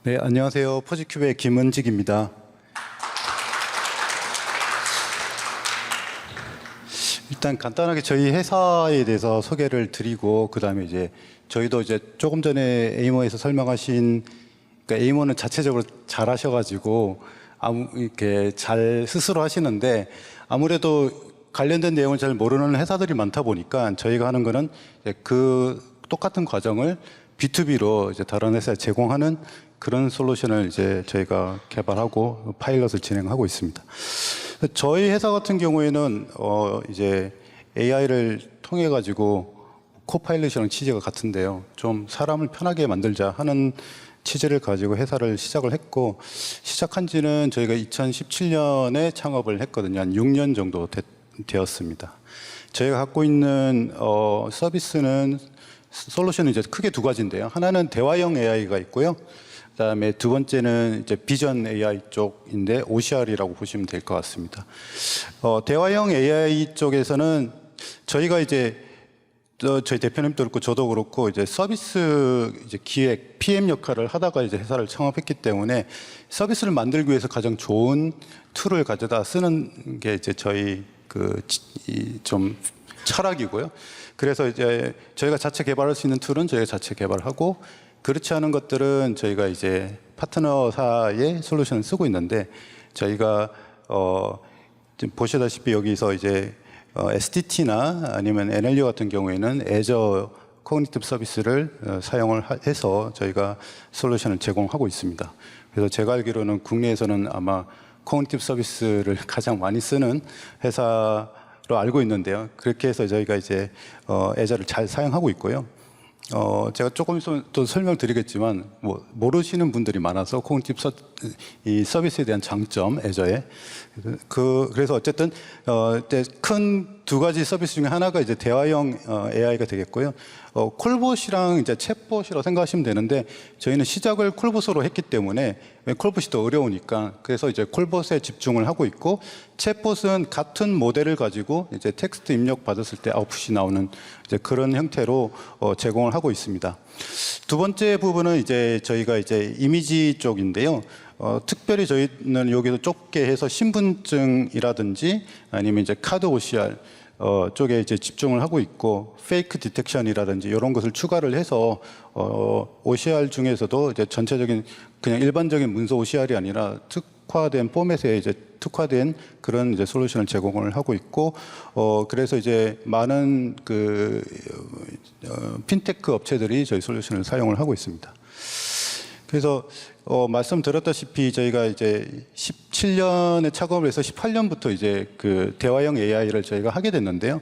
네, 안녕하세요. 포지큐브의 김은직입니다. 일단 간단하게 저희 회사에 대해서 소개를 드리고, 그 다음에 이제 저희도 이제 조금 전에 에이머에서 설명하신, 그러니까 에이머는 자체적으로 잘 하셔가지고 이렇게 잘 스스로 하시는데, 아무래도 관련된 내용을 잘 모르는 회사들이 많다 보니까 저희가 하는 거는 그 똑같은 과정을 B2B로 이제 다른 회사에 제공하는 그런 솔루션을 이제 저희가 개발하고 파일럿을 진행하고 있습니다. 저희 회사 같은 경우에는 이제 AI를 통해 가지고 코파일럿이랑 취지가 같은데요. 좀 사람을 편하게 만들자 하는 취지를 가지고 회사를 시작을 했고, 시작한 지는 저희가 2017년에 창업을 했거든요. 한 6년 정도 되었습니다. 저희가 갖고 있는 서비스는 솔루션은 이제 크게 두 가지인데요. 하나는 대화형 AI가 있고요. 그다음에 두 번째는 이제 비전 AI 쪽인데 OCR이라고 보시면 될 것 같습니다. 대화형 AI 쪽에서는 저희가 이제 저희 대표님도 그렇고 저도 그렇고 이제 서비스 이제 기획 PM 역할을 하다가 이제 회사를 창업했기 때문에 서비스를 만들기 위해서 가장 좋은 툴을 가져다 쓰는 게 이제 저희 좀 철학이고요. 그래서 이제 저희가 자체 개발할 수 있는 툴은 저희가 자체 개발하고, 그렇지 않은 것들은 저희가 이제 파트너사의 솔루션을 쓰고 있는데, 저희가 지금 보시다시피 여기서 이제 SDT나 아니면 NLU 같은 경우에는 애저 코그니티브 서비스를 사용을 해서 저희가 솔루션을 제공하고 있습니다. 그래서 제가 알기로는 국내에서는 아마 코그니티브 서비스를 가장 많이 쓰는 회사로 알고 있는데요. 그렇게 해서 저희가 이제 애저를 잘 사용하고 있고요. 제가 조금 있으면 또 설명드리겠지만, 모르시는 분들이 많아서 코그니티브 이 서비스에 대한 장점, 애저에. 그래서 어쨌든, 큰 두 가지 서비스 중에 하나가 이제 대화형 AI가 되겠고요. 콜봇이랑 이제 챗봇이라고 생각하시면 되는데, 저희는 시작을 콜봇으로 했기 때문에, 콜봇이 더 어려우니까, 그래서 이제 콜봇에 집중을 하고 있고, 챗봇은 같은 모델을 가지고 이제 텍스트 입력 받았을 때 아웃풋이 나오는 이제 그런 형태로 제공을 하고 있습니다. 두 번째 부분은 이제 저희가 이제 이미지 쪽인데요. 특별히 저희는 여기도 좁게 해서 신분증이라든지 아니면 이제 카드 OCR 쪽에 이제 집중을 하고 있고, 페이크 디텍션이라든지 이런 것을 추가를 해서 OCR 중에서도 이제 전체적인 그냥 일반적인 문서 OCR이 아니라 특화된 포맷에 이제 특화된 그런 이제 솔루션을 제공을 하고 있고, 그래서 이제 많은 핀테크 업체들이 저희 솔루션을 사용을 하고 있습니다. 그래서 말씀드렸다시피 저희가 이제 17년에 창업을 해서 18년부터 이제 그 대화형 AI를 저희가 하게 됐는데요.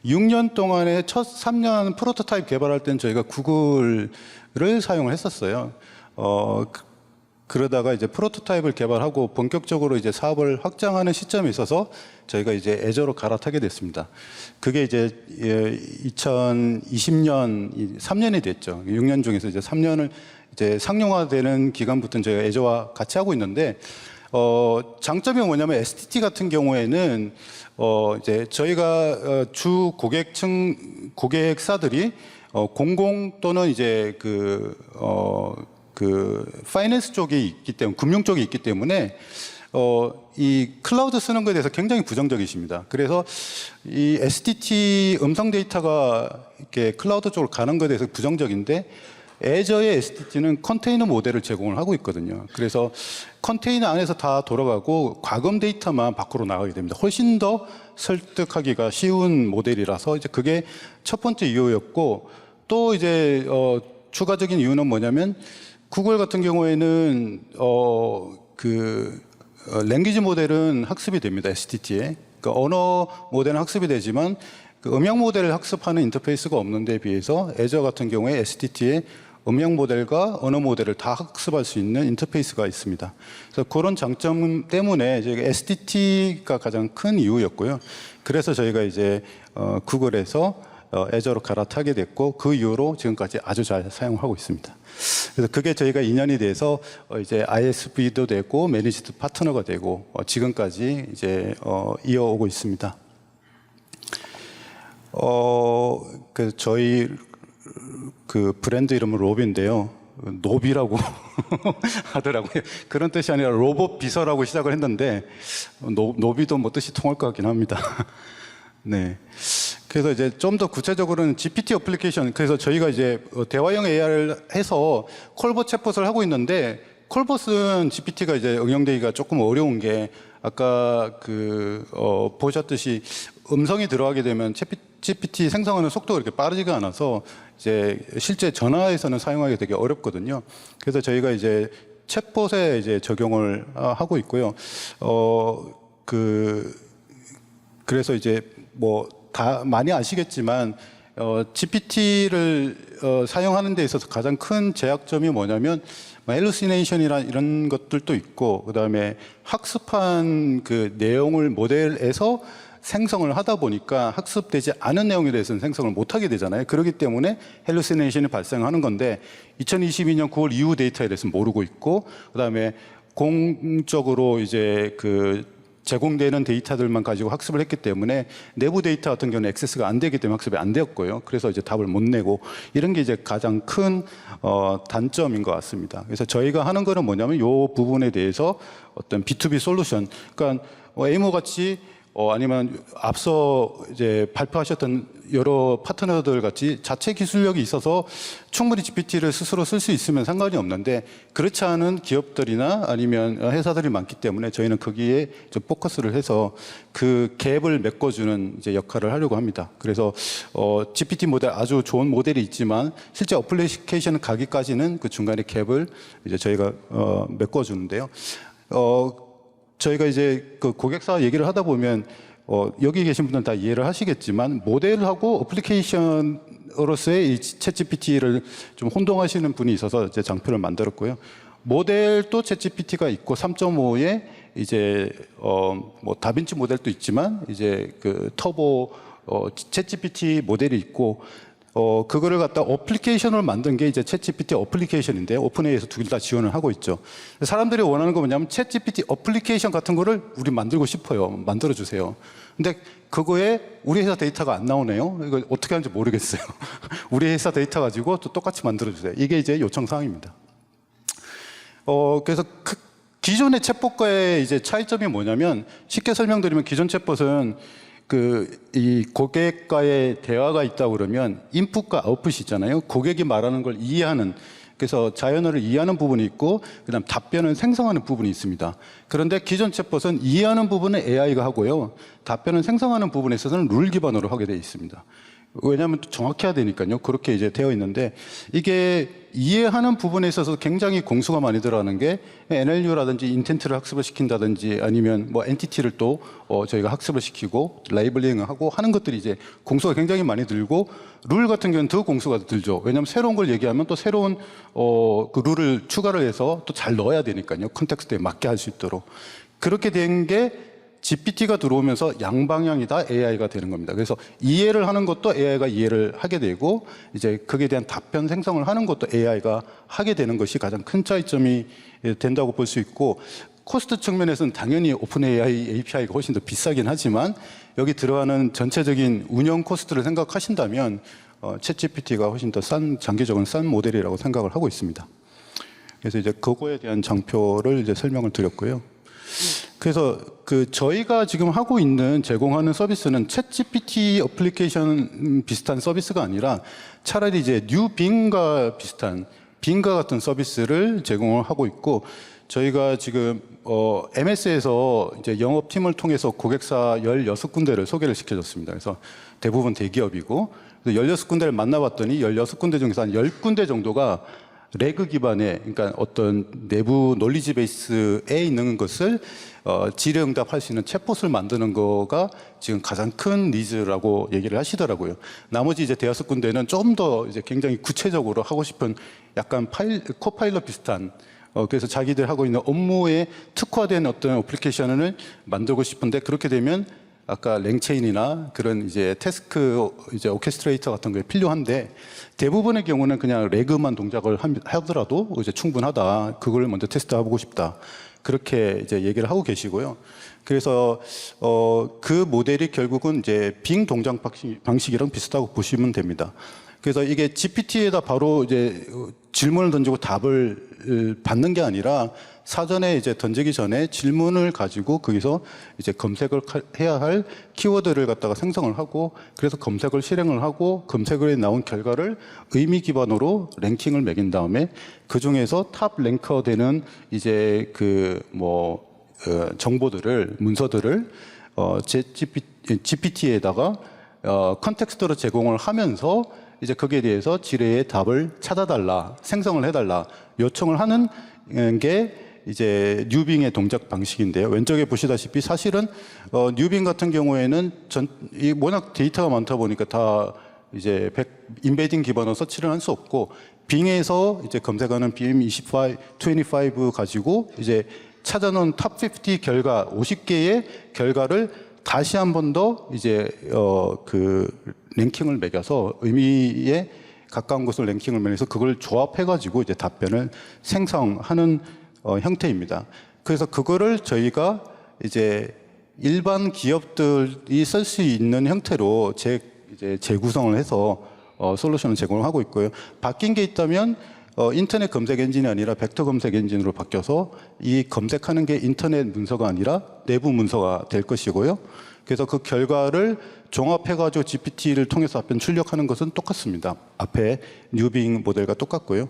6년 동안에 첫 3년 프로토타입 개발할 때는 저희가 구글을 사용을 했었어요. 그러다가 이제 프로토타입을 개발하고 본격적으로 이제 사업을 확장하는 시점에 있어서 저희가 이제 애저로 갈아타게 됐습니다. 그게 이제 2020년 3년이 됐죠. 6년 중에서 이제 3년을 이제 상용화되는 기간부터는 저희가 애저와 같이 하고 있는데, 장점이 뭐냐면 STT 같은 경우에는 이제 저희가 주 고객사들이 공공 또는 이제 파이낸스 쪽이 있기 때문에, 금융 쪽이 있기 때문에 이 클라우드 쓰는 것에 대해서 굉장히 부정적이십니다. 그래서 이 STT 음성 데이터가 이렇게 클라우드 쪽으로 가는 것에 대해서 부정적인데, 애저의 STT는 컨테이너 모델을 제공을 하고 있거든요. 그래서 컨테이너 안에서 다 돌아가고 과금 데이터만 밖으로 나가게 됩니다. 훨씬 더 설득하기가 쉬운 모델이라서 이제 그게 첫 번째 이유였고, 또 이제 추가적인 이유는 뭐냐면, 구글 같은 경우에는 랭귀지 모델은 학습이 됩니다. STT에. 그러니까 언어 모델은 학습이 되지만 그 음영 모델을 학습하는 인터페이스가 없는 데 비해서 애저 같은 경우에 STT에 음영 모델과 언어 모델을 다 학습할 수 있는 인터페이스가 있습니다. 그래서 그런 장점 때문에 저희가 STT가 가장 큰 이유였고요. 그래서 저희가 이제 구글에서 애저로 갈아타게 됐고, 그 이후로 지금까지 아주 잘 사용하고 있습니다. 그래서 그게 저희가 인연이 돼서 이제 ISV도 되고 매니지드 파트너가 되고 지금까지 이제 이어오고 있습니다. 저희 그 브랜드 이름은 로비인데요. 노비라고 하더라고요. 그런 뜻이 아니라 로봇 비서라고 시작을 했는데 노비도 뭐 뜻이 통할 것 같긴 합니다. 네. 그래서 이제 좀 더 구체적으로는 GPT 어플리케이션, 그래서 저희가 이제 대화형 AI를 해서 콜봇 챗봇을 하고 있는데, 콜봇은 GPT가 이제 응용되기가 조금 어려운 게, 아까 보셨듯이 음성이 들어가게 되면 GPT 생성하는 속도가 그렇게 빠르지가 않아서 이제 실제 전화에서는 사용하기 되게 어렵거든요. 그래서 저희가 이제 챗봇에 이제 적용을 하고 있고요. 그래서 이제 뭐 다 많이 아시겠지만 GPT를 사용하는 데 있어서 가장 큰 제약점이 뭐냐면 헬루시네이션이나 이런 것들도 있고, 그다음에 학습한 그 내용을 모델에서 생성을 하다 보니까 학습되지 않은 내용에 대해서는 생성을 못 하게 되잖아요. 그렇기 때문에 헬루시네이션이 발생하는 건데, 2022년 9월 이후 데이터에 대해서는 모르고 있고, 그다음에 공적으로 이제 제공되는 데이터들만 가지고 학습을 했기 때문에 내부 데이터 같은 경우는 액세스가 안 되기 때문에 학습이 안 되었고요. 그래서 이제 답을 못 내고, 이런 게 이제 가장 큰 단점인 것 같습니다. 그래서 저희가 하는 거는 뭐냐면 이 부분에 대해서 어떤 B2B 솔루션, 그러니까 에이모 같이 아니면 앞서 이제 발표하셨던 여러 파트너들 같이 자체 기술력이 있어서 충분히 GPT를 스스로 쓸 수 있으면 상관이 없는데, 그렇지 않은 기업들이나 아니면 회사들이 많기 때문에 저희는 거기에 좀 포커스를 해서 그 갭을 메꿔주는 이제 역할을 하려고 합니다. 그래서 GPT 모델 아주 좋은 모델이 있지만 실제 어플리케이션 가기까지는 그 중간에 갭을 이제 저희가 메꿔주는데요. 저희가 이제 그 고객사 얘기를 하다 보면 여기 계신 분들은 다 이해를 하시겠지만, 모델하고 어플리케이션으로서의 이 챗GPT를 좀 혼동하시는 분이 있어서 이제 장표를 만들었고요. 모델도 챗GPT가 있고 3.5에 이제 뭐 다빈치 모델도 있지만 이제 그 터보 챗GPT 모델이 있고, 그거를 갖다 어플리케이션을 만든 게 이제 챗GPT 어플리케이션인데, 오픈AI에서 두 개 다 지원을 하고 있죠. 사람들이 원하는 거 뭐냐면 챗GPT 어플리케이션 같은 거를 우리 만들고 싶어요. 만들어 주세요. 근데 그거에 우리 회사 데이터가 안 나오네요. 이거 어떻게 하는지 모르겠어요. 우리 회사 데이터 가지고 또 똑같이 만들어 주세요. 이게 이제 요청 사항입니다. 그래서 기존의 챗봇과의 이제 차이점이 뭐냐면, 쉽게 설명드리면 기존 챗봇은 이 고객과의 대화가 있다 그러면 인풋과 아웃풋이 있잖아요. 고객이 말하는 걸 이해하는, 그래서 자연어를 이해하는 부분이 있고, 그다음 답변을 생성하는 부분이 있습니다. 그런데 기존 챗봇은 이해하는 부분은 AI가 하고요, 답변을 생성하는 부분에 있어서는 룰 기반으로 하게 되어 있습니다. 왜냐하면 정확해야 되니까요. 그렇게 이제 되어 있는데, 이게 이해하는 부분에 있어서 굉장히 공수가 많이 들어가는 게 NLU라든지 인텐트를 학습을 시킨다든지, 아니면 뭐 엔티티를 또 저희가 학습을 시키고 레이블링을 하고 하는 것들이 이제 공수가 굉장히 많이 들고, 룰 같은 경우는 더 공수가 들죠. 왜냐하면 새로운 걸 얘기하면 또 새로운 그 룰을 추가를 해서 또 잘 넣어야 되니까요. 컨텍스트에 맞게 할 수 있도록. 그렇게 된 게 GPT가 들어오면서 양방향이 다 AI가 되는 겁니다. 그래서 이해를 하는 것도 AI가 이해를 하게 되고, 이제 거기에 대한 답변 생성을 하는 것도 AI가 하게 되는 것이 가장 큰 차이점이 된다고 볼 수 있고, 코스트 측면에서는 당연히 오픈AI API가 훨씬 더 비싸긴 하지만, 여기 들어가는 전체적인 운영 코스트를 생각하신다면 챗GPT가 훨씬 더 장기적으로 싼 모델이라고 생각을 하고 있습니다. 그래서 이제 그거에 대한 장표를 이제 설명을 드렸고요. 그래서 저희가 지금 하고 있는 제공하는 서비스는 챗GPT 어플리케이션 비슷한 서비스가 아니라 차라리 이제 뉴빙과 비슷한 빙과 같은 서비스를 제공을 하고 있고, 저희가 지금 MS에서 이제 영업팀을 통해서 고객사 16군데를 소개를 시켜줬습니다. 그래서 대부분 대기업이고, 16군데를 만나봤더니 16군데 중에서 한 10군데 정도가 레그 기반의, 그러니까 어떤 내부 놀리지 베이스에 있는 것을 질의응답할 수 있는 챗봇을 만드는 거가 지금 가장 큰 니즈라고 얘기를 하시더라고요. 나머지 이제 대여섯 군데는 좀 더 이제 굉장히 구체적으로 하고 싶은 약간 코파일럿 비슷한, 그래서 자기들 하고 있는 업무에 특화된 어떤 어플리케이션을 만들고 싶은데, 그렇게 되면 아까 랭체인이나 그런 이제 태스크 이제 오케스트레이터 같은 게 필요한데, 대부분의 경우는 그냥 레그만 동작을 하더라도 이제 충분하다. 그걸 먼저 테스트하고 싶다. 그렇게 이제 얘기를 하고 계시고요. 그래서 그 모델이 결국은 이제 빙 동작 방식이랑 비슷하고 보시면 됩니다. 그래서 이게 GPT에다 바로 이제 질문을 던지고 답을 받는 게 아니라 사전에 이제 던지기 전에 질문을 가지고 거기서 이제 검색을 해야 할 키워드를 갖다가 생성을 하고 그래서 검색을 실행을 하고 검색에 나온 결과를 의미 기반으로 랭킹을 매긴 다음에 그 중에서 탑 랭커 되는 이제 정보들을 문서들을 GPT에다가 컨텍스트로 제공을 하면서 이제 거기에 대해서 지뢰의 답을 찾아달라, 생성을 해달라 요청을 하는 게 이제 뉴빙의 동작 방식인데요. 왼쪽에 보시다시피 사실은 뉴빙 같은 경우에는 워낙 데이터가 많다 보니까 다 이제 인베딩 기반으로 서치를 할 수 없고 빙에서 이제 검색하는 BM25 가지고 이제 찾아놓은 탑 50 결과 50개의 결과를 다시 한 번 더 이제 랭킹을 매겨서 의미에 가까운 곳을 랭킹을 매겨서 그걸 조합해가지고 이제 답변을 생성하는 형태입니다. 그래서 그거를 저희가 이제 일반 기업들이 쓸 수 있는 형태로 재구성을 해서 솔루션을 제공을 하고 있고요. 바뀐 게 있다면 인터넷 검색 엔진이 아니라 벡터 검색 엔진으로 바뀌어서 이 검색하는 게 인터넷 문서가 아니라 내부 문서가 될 것이고요. 그래서 그 결과를 종합해가지고 GPT를 통해서 답변 출력하는 것은 똑같습니다. 앞에 뉴빙 모델과 똑같고요.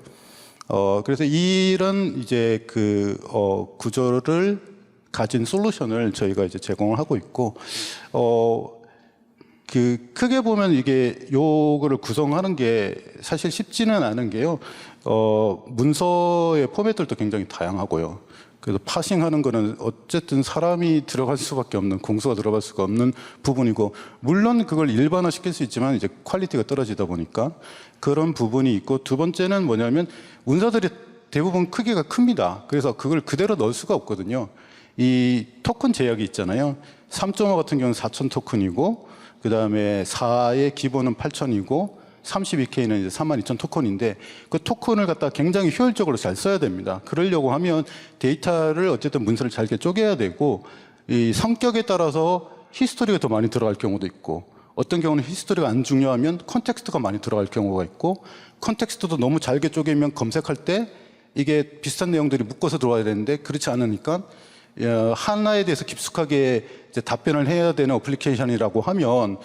그래서 이런 이제 구조를 가진 솔루션을 저희가 이제 제공을 하고 있고, 크게 보면 이게 요거를 구성하는 게 사실 쉽지는 않은 게요. 문서의 포맷들도 굉장히 다양하고요. 그래서 파싱하는 거는 어쨌든 사람이 들어갈 수밖에 없는, 공수가 들어갈 수가 없는 부분이고, 물론 그걸 일반화 시킬 수 있지만 이제 퀄리티가 떨어지다 보니까 그런 부분이 있고, 두 번째는 뭐냐면 문서들이 대부분 크기가 큽니다. 그래서 그걸 그대로 넣을 수가 없거든요. 이 토큰 제약이 있잖아요. 3.5 같은 경우는 4,000 토큰이고, 그 다음에 4의 기본은 8,000이고, 32K는 이제 32,000 토큰인데 그 토큰을 갖다 굉장히 효율적으로 잘 써야 됩니다. 그러려고 하면 데이터를 어쨌든 문서를 잘게 쪼개야 되고 이 성격에 따라서 히스토리가 더 많이 들어갈 경우도 있고 어떤 경우는 히스토리가 안 중요하면 컨텍스트가 많이 들어갈 경우가 있고 컨텍스트도 너무 잘게 쪼개면 검색할 때 이게 비슷한 내용들이 묶어서 들어와야 되는데 그렇지 않으니까 하나에 대해서 깊숙하게 이제 답변을 해야 되는 어플리케이션이라고 하면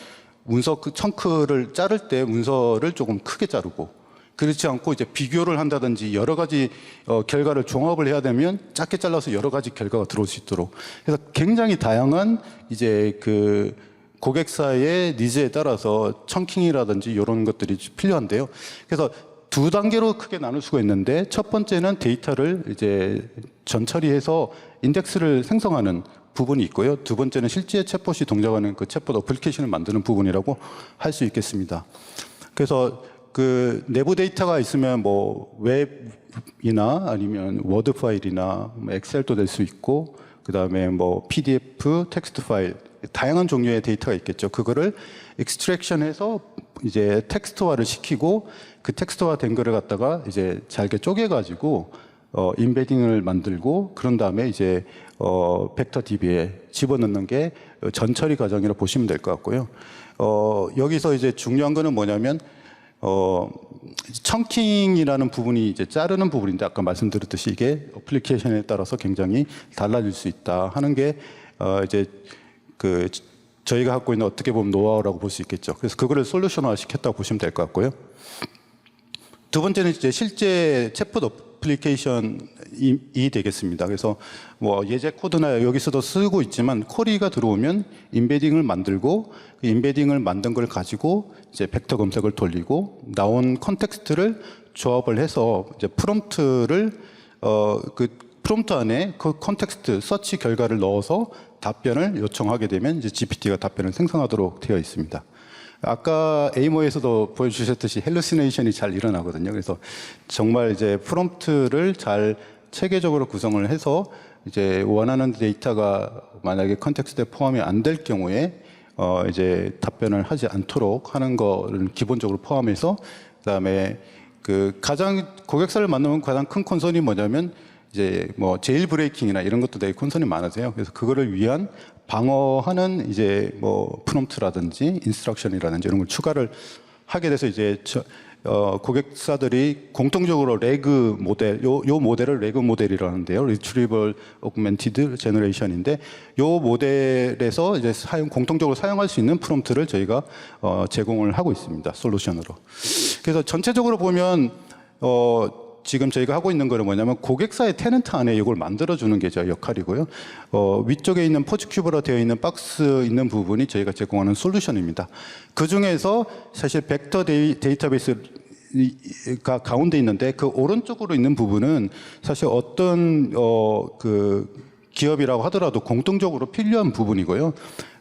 문서 청크를 자를 때 문서를 조금 크게 자르고 그렇지 않고 이제 비교를 한다든지 여러 가지 결과를 종합을 해야 되면 작게 잘라서 여러 가지 결과가 들어올 수 있도록 그래서 굉장히 다양한 이제 고객사의 니즈에 따라서 청킹이라든지 이런 것들이 필요한데요. 그래서 두 단계로 크게 나눌 수가 있는데 첫 번째는 데이터를 이제 전처리해서 인덱스를 생성하는 부분이 있고요. 두 번째는 실제 챗봇이 동작하는 그 챗봇 어플리케이션을 만드는 부분이라고 할 수 있겠습니다. 그래서 그 내부 데이터가 있으면 뭐 웹이나 아니면 워드 파일이나 엑셀도 될 수 있고 그다음에 뭐 PDF, 텍스트 파일 다양한 종류의 데이터가 있겠죠. 그거를 익스트랙션해서 이제 텍스트화를 시키고 그 텍스트화 된 거를 갖다가 이제 잘게 쪼개 가지고 인베딩을 만들고 그런 다음에 이제 벡터 DB에 집어넣는 게 전처리 과정이라고 보시면 될 것 같고요. 여기서 이제 중요한 거는 뭐냐면 청킹이라는 부분이 이제 자르는 부분인데 아까 말씀드렸듯이 이게 어플리케이션에 따라서 굉장히 달라질 수 있다 하는 게 이제 저희가 갖고 있는 어떻게 보면 노하우라고 볼 수 있겠죠. 그래서 그거를 솔루션화 시켰다고 보시면 될 것 같고요. 두 번째는 이제 실제 챗봇 어플리케이션이 되겠습니다. 그래서 뭐 예제 코드나 여기서도 쓰고 있지만 쿼리가 들어오면 인베딩을 만들고 그 인베딩을 만든 걸 가지고 이제 벡터 검색을 돌리고 나온 컨텍스트를 조합을 해서 이제 프롬프트를 그 프롬프트 안에 그 컨텍스트 서치 결과를 넣어서 답변을 요청하게 되면 이제 GPT가 답변을 생성하도록 되어 있습니다. 아까 에이모에서도 보여주셨듯이 헬루시네이션이 잘 일어나거든요. 그래서 정말 이제 프롬프트를 잘 체계적으로 구성을 해서 이제 원하는 데이터가 만약에 컨텍스트에 포함이 안 될 경우에 이제 답변을 하지 않도록 하는 거를 기본적으로 포함해서 그다음에 그 가장 고객사를 만나면 가장 큰 콘선이 뭐냐면 이제 뭐 제일 브레이킹이나 이런 것도 되게 콘선이 많으세요. 그래서 그거를 위한 방어하는 이제 뭐 프롬프트라든지 인스트럭션이라든지 이런 걸 추가를 하게 돼서 이제 고객사들이 공통적으로 레그 모델, 요 모델을 레그 모델이라는데요. Retrieval Augmented Generation인데 요 모델에서 이제 공통적으로 사용할 수 있는 프롬프트를 저희가 제공을 하고 있습니다. 솔루션으로. 그래서 전체적으로 보면 지금 저희가 하고 있는 거는 뭐냐면 고객사의 테넌트 안에 이걸 만들어주는 게 저희 역할이고요. 위쪽에 있는 포즈큐브로 되어 있는 박스 있는 부분이 저희가 제공하는 솔루션입니다. 그 중에서 사실 벡터 데이터베이스가 가운데 있는데 그 오른쪽으로 있는 부분은 사실 어떤 그 기업이라고 하더라도 공통적으로 필요한 부분이고요.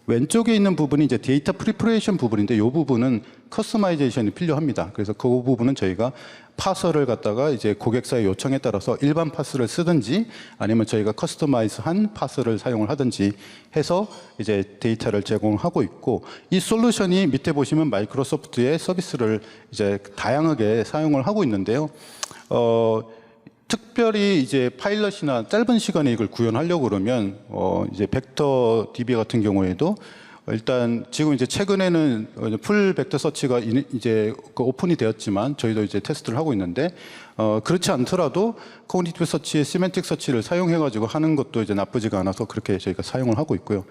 왼쪽에 있는 부분이 이제 데이터 프리퍼레이션 부분인데 이 부분은 커스터마이제이션이 필요합니다. 그래서 그 부분은 저희가 파서를 갖다가 이제 고객사의 요청에 따라서 일반 파스를 쓰든지 아니면 저희가 커스터마이즈한 파스를 사용을 하든지 해서 이제 데이터를 제공하고 있고 이 솔루션이 밑에 보시면 마이크로소프트의 서비스를 이제 다양하게 사용을 하고 있는데요. 특별히 이제 파일럿이나 짧은 시간에 이걸 구현하려고 그러면 이제 벡터 DB 같은 경우에도 일단 지금 이제 최근에는 풀 벡터 서치가 이제 오픈이 되었지만 저희도 이제 테스트를 하고 있는데 그렇지 않더라도 코그니티브 서치의 시멘틱 서치를 사용해 가지고 하는 것도 이제 나쁘지가 않아서 그렇게 저희가 사용을 하고 있고요.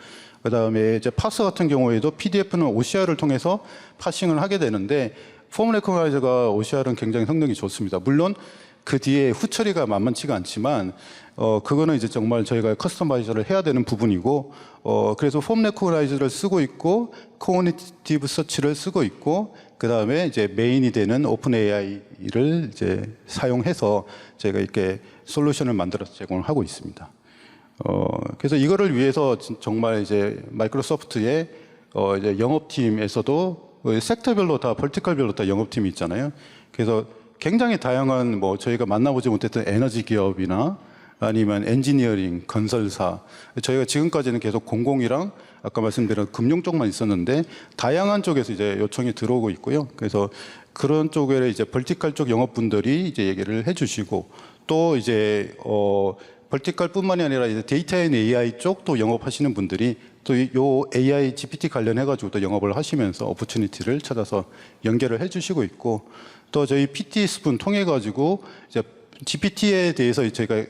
그다음에 이제 파스 같은 경우에도 PDF는 OCR을 통해서 파싱을 하게 되는데 폼 레코그나이저가 OCR은 굉장히 성능이 좋습니다. 물론 그 뒤에 후처리가 만만치가 않지만 그거는 이제 정말 저희가 커스터마이저를 해야 되는 부분이고 그래서 폼 레코그나이저를 쓰고 있고 코그니티브 서치를 쓰고 있고 그 다음에 이제 메인이 되는 오픈 AI를 이제 사용해서 저희가 이렇게 솔루션을 만들어서 제공을 하고 있습니다. 그래서 이거를 위해서 정말 이제 마이크로소프트의 이제 영업팀에서도 섹터별로 다 벌티컬별로 다 영업팀이 있잖아요. 그래서 굉장히 다양한 뭐 저희가 만나보지 못했던 에너지 기업이나 아니면 엔지니어링, 건설사 저희가 지금까지는 계속 공공이랑 아까 말씀드린 금융 쪽만 있었는데 다양한 쪽에서 이제 요청이 들어오고 있고요. 그래서 그런 쪽에 이제 벌티컬 쪽 영업분들이 이제 얘기를 해주시고 또 이제 벌티컬뿐만이 아니라 이제 데이터 앤 AI 쪽도 영업하시는 분들이 또 요 AI GPT 관련해 가지고 또 영업을 하시면서 오퍼튜니티를 찾아서 연결을 해주시고 있고 또 저희 PT 스푼 통해 가지고 이제 GPT에 대해서 저희가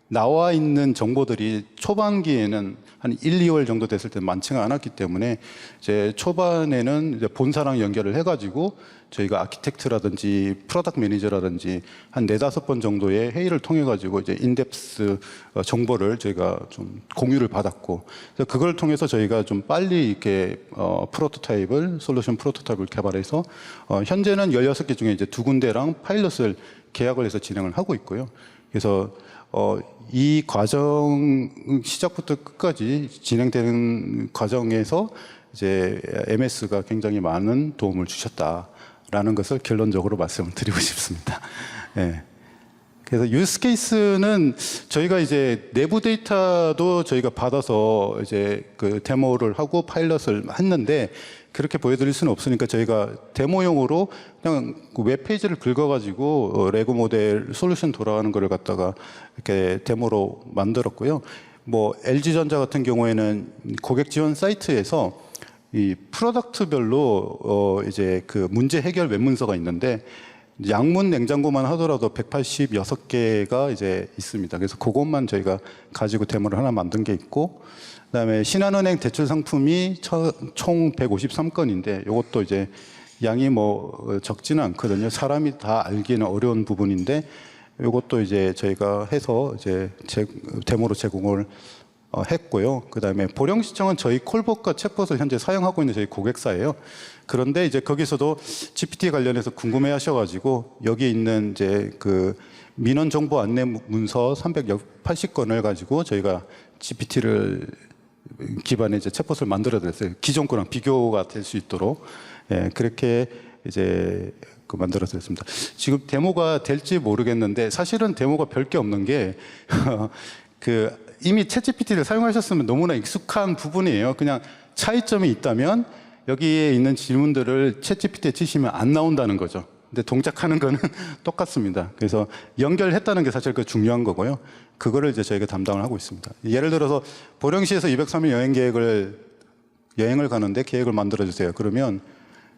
나와 있는 정보들이 초반기에는 한 1, 2월 정도 됐을 때 많지가 않았기 때문에 이제 초반에는 이제 본사랑 연결을 해가지고 저희가 아키텍트라든지 프로덕트 매니저라든지 한 4-5번 정도의 회의를 통해 가지고 이제 인덱스 정보를 저희가 좀 공유를 받았고 그래서 그걸 통해서 저희가 좀 빨리 이렇게 솔루션 프로토타입을 개발해서 현재는 16개 중에 이제 2군데랑 파일럿을 계약을 해서 진행을 하고 있고요. 그래서 이 과정 시작부터 끝까지 진행되는 과정에서 이제 MS가 굉장히 많은 도움을 주셨다라는 것을 결론적으로 말씀을 드리고 싶습니다. 네. 그래서 유스 케이스는 저희가 이제 내부 데이터도 저희가 받아서 이제 그 데모를 하고 파일럿을 했는데 그렇게 보여드릴 수는 없으니까 저희가 데모용으로 그냥 그 웹페이지를 긁어가지고 레고 모델 솔루션 돌아가는 거를 갖다가 이렇게 데모로 만들었고요. 뭐 LG전자 같은 경우에는 고객 지원 사이트에서 이 프로덕트별로 이제 그 문제 해결 웹문서가 있는데 양문 냉장고만 하더라도 186개가 이제 있습니다. 그래서 그것만 저희가 가지고 데모를 하나 만든 게 있고 그다음에 신한은행 대출 상품이 총 153건인데 이것도 이제 양이 뭐 적지는 않거든요. 사람이 다 알기는 어려운 부분인데 이것도 이제 저희가 해서 이제 데모로 제공을 했고요. 그다음에 보령시청은 저희 콜봇과 챗봇을 현재 사용하고 있는 저희 고객사예요. 그런데 이제 거기서도 GPT 관련해서 궁금해하셔가지고 여기 있는 이제 그 민원 정보 안내 문서 380건을 가지고 저희가 GPT를 기반의 이제 챗봇을 만들어드렸어요. 기존 거랑 비교가 될 수 있도록 그렇게 이제 만들어드렸습니다. 지금 데모가 될지 모르겠는데 사실은 데모가 별게 없는 게 이미 챗GPT를 사용하셨으면 너무나 익숙한 부분이에요. 그냥 차이점이 있다면 여기에 있는 질문들을 챗GPT에 치시면 안 나온다는 거죠. 근데 동작하는 거는 똑같습니다. 그래서 연결했다는 게 사실 그 중요한 거고요. 그거를 이제 저희가 담당을 하고 있습니다. 예를 들어서 보령시에서 203일 여행을 가는데 계획을 만들어 주세요. 그러면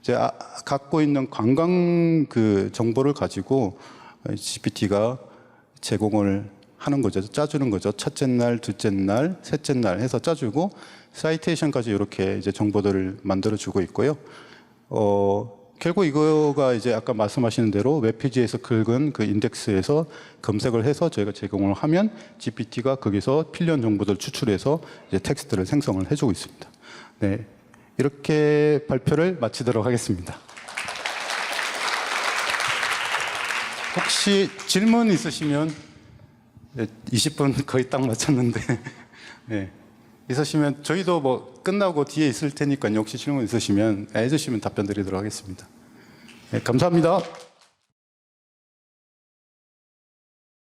이제 갖고 있는 관광 그 정보를 가지고 GPT가 제공을 하는 거죠. 짜주는 거죠. 첫째 날, 둘째 날, 셋째 날 해서 짜주고 사이테이션까지 이렇게 이제 정보들을 만들어 주고 있고요. 결국 이거가 이제 아까 말씀하시는 대로 웹페이지에서 긁은 그 인덱스에서 검색을 해서 저희가 제공을 하면 GPT가 거기서 필요한 정보들을 추출해서 이제 텍스트를 생성을 해주고 있습니다. 네, 이렇게 발표를 마치도록 하겠습니다. 혹시 질문 있으시면 20분 거의 딱 맞췄는데 네, 있으시면 저희도 뭐 끝나고 뒤에 있을 테니까요. 혹시 질문 있으시면 해주시면 답변 드리도록 하겠습니다. 네, 감사합니다.